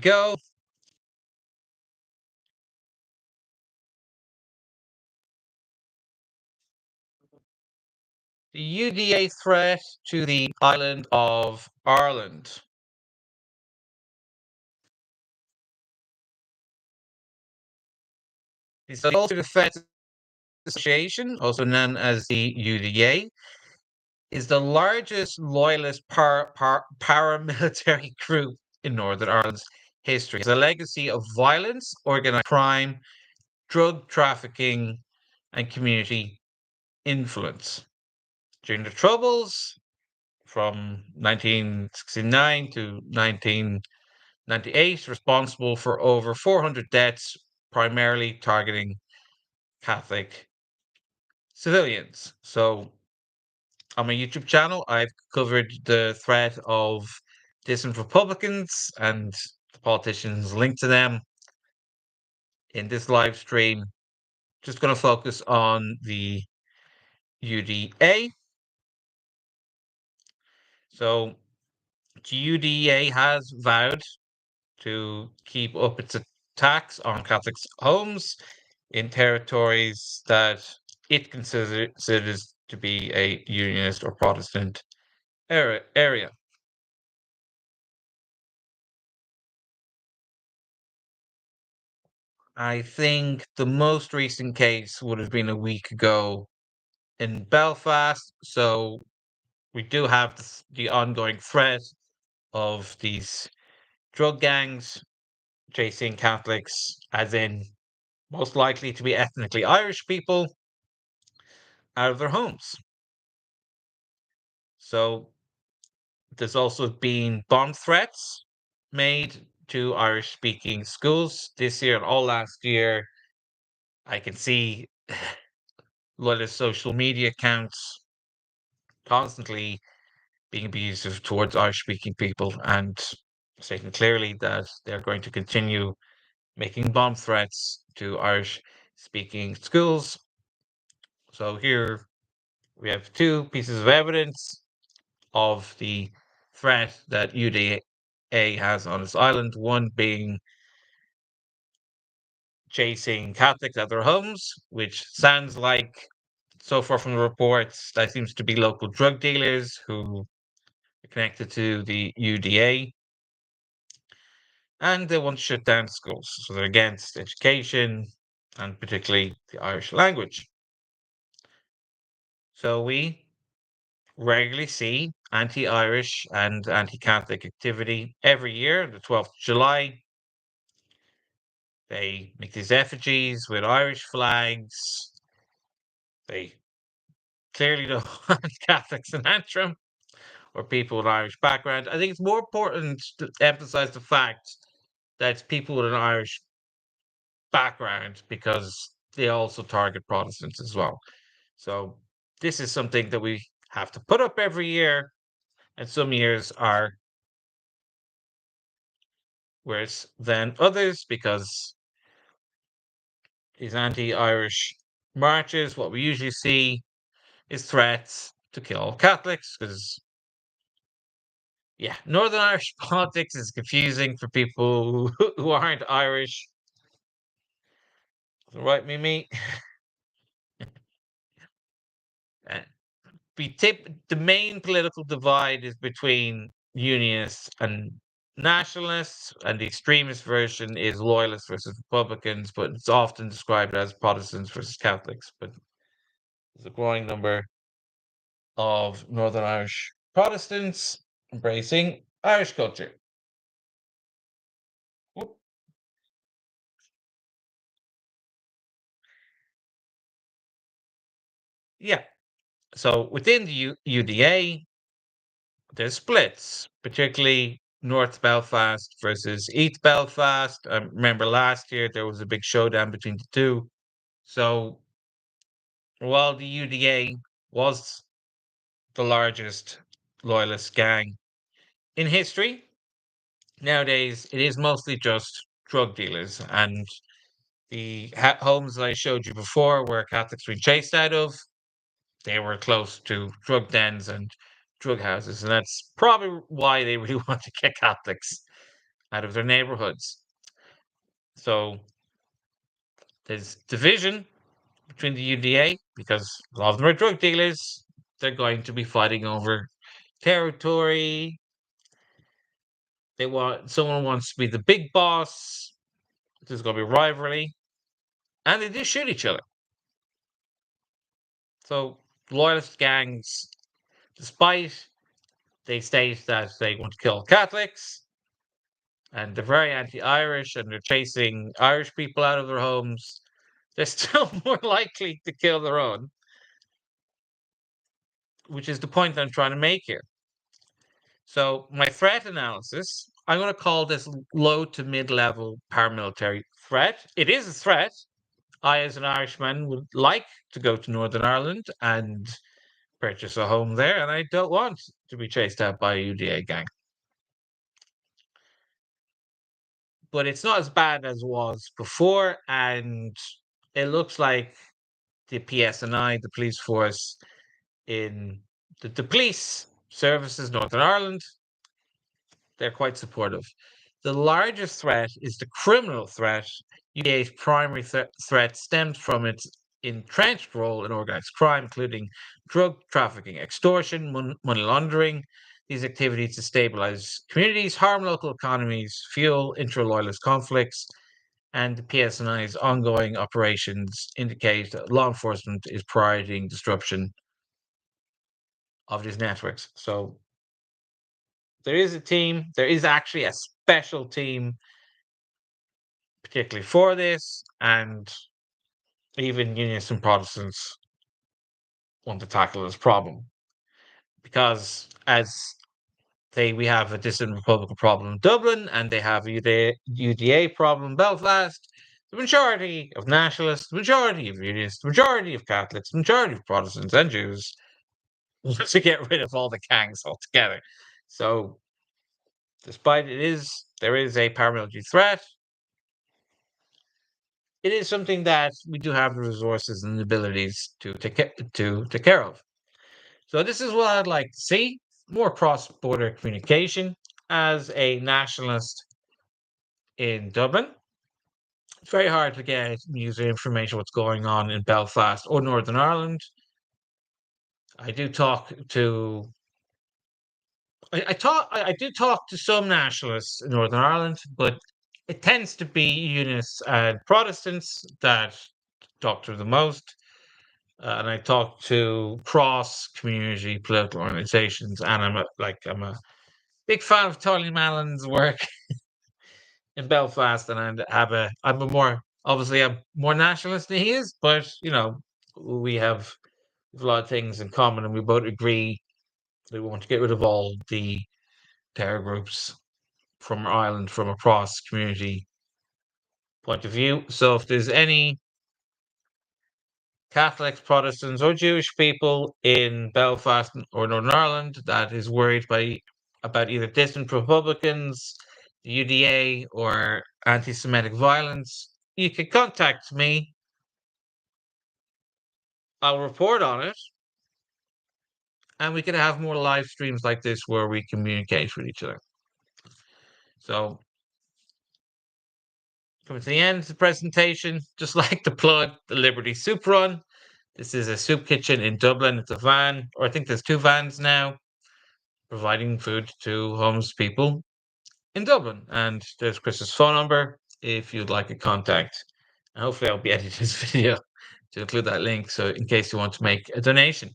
Go. The UDA threat to the island of Ireland. The Ulster Defence Association, also known as the UDA, is the largest loyalist paramilitary group in Northern Ireland's history. It's a legacy of violence, organised crime, drug trafficking, and community influence. During the Troubles, from 1969 to 1998, responsible for over 400 deaths, primarily targeting Catholic civilians. So, on my YouTube channel, I've covered the threat of dissident Republicans and the politicians linked to them. In this live stream, just going to focus on the UDA. So, the UDA has vowed to keep up its attacks on Catholic homes in territories that it considers to be a unionist or Protestant area. I think the most recent case would have been a week ago in Belfast. So we do have the ongoing threat of these drug gangs chasing Catholics, as in most likely to be ethnically Irish people, out of their homes. So there's also been bomb threats made to Irish speaking schools this year and all last year. I can see a lot of social media accounts constantly being abusive towards Irish speaking people and stating clearly that they're going to continue making bomb threats to Irish speaking schools. So here we have two pieces of evidence of the threat that UDA has on its island, one being chasing Catholics at their homes, which sounds like, so far from the reports, that seems to be local drug dealers who are connected to the UDA. And they want to shut down schools. So they're against education and particularly the Irish language. So we regularly see anti Irish and anti Catholic activity every year, the 12th of July. They make these effigies with Irish flags. They clearly don't want Catholics in Antrim or people with Irish background. I think it's more important to emphasize the fact that it's people with an Irish background because they also target Protestants as well. So this is something that we have to put up every year, and some years are worse than others because these anti-Irish marches, what we usually see is threats to kill Catholics because yeah, Northern Irish politics is confusing for people who aren't Irish. Right, Mimi? Uh, the main political divide is between unionists and nationalists, and the extremist version is loyalists versus Republicans, but it's often described as Protestants versus Catholics. But there's a growing number of Northern Irish Protestants embracing Irish culture. Whoop. Yeah. So within the UDA, there's splits, particularly North Belfast versus East Belfast. I remember last year there was a big showdown between the two. So while the UDA was the largest loyalist gang in history, nowadays it is mostly just drug dealers. And the homes that I showed you before where Catholics were chased out of, they were close to drug dens and drug houses. And that's probably why they really want to get Catholics out of their neighborhoods. So there's division between the UDA because a lot of them are drug dealers. They're going to be fighting over territory. Someone wants to be the big boss. There's going to be rivalry, and they do shoot each other. So loyalist gangs, despite they state that they want to kill Catholics, and they're very anti-Irish, and they're chasing Irish people out of their homes, they're still more likely to kill their own, which is the point I'm trying to make here. So my threat analysis, I'm going to call this low to mid-level paramilitary threat. It is a threat. I, as an Irishman, would like to go to Northern Ireland and purchase a home there, and I don't want to be chased out by a UDA gang. But it's not as bad as it was before, and it looks like the PSNI, the police force in the police services Northern Ireland, they're quite supportive. The largest threat is the criminal threat. UDA's primary threat stems from its entrenched role in organized crime, including drug trafficking, extortion, money laundering. These activities destabilize communities, harm local economies, fuel intra-loyalist conflicts, and the PSNI's ongoing operations indicate that law enforcement is prioritizing disruption of these networks. So there is a team, there is actually a special team particularly for this, and even Unionists and Protestants want to tackle this problem because we have a dissident Republican problem in Dublin, and they have a UDA problem in Belfast. The majority of nationalists, the majority of Unionists, the majority of Catholics, the majority of Protestants and Jews want to get rid of all the gangs altogether. So, despite there is a paramilitary threat, it is something that we do have the resources and the abilities to take care of. So this is what I'd like to see: more cross-border communication. As a nationalist in Dublin, it's very hard to get news or information what's going on in Belfast or Northern Ireland. I do talk to I do talk to some nationalists in Northern Ireland, but it tends to be Unionists and Protestants that talk to the most. And I talk to cross community political organizations, and I'm a big fan of Tony Mallon's work in Belfast, and I'm a more obviously I'm more nationalist than he is, but we have a lot of things in common, and we both agree that we want to get rid of all the terror groups from Ireland from a cross community point of view. So if there's any Catholics, Protestants, or Jewish people in Belfast or Northern Ireland that is worried about either distant Republicans, the UDA, or anti-Semitic violence, you can contact me. I'll report on it, and we can have more live streams like this where we communicate with each other. So, coming to the end of the presentation, just like to plug the Liberty Soup Run. This is a soup kitchen in Dublin. It's a van, or I think there's two vans now, providing food to homeless people in Dublin. And there's Chris's phone number if you'd like a contact. And hopefully I'll be editing this video to include that link, so in case you want to make a donation.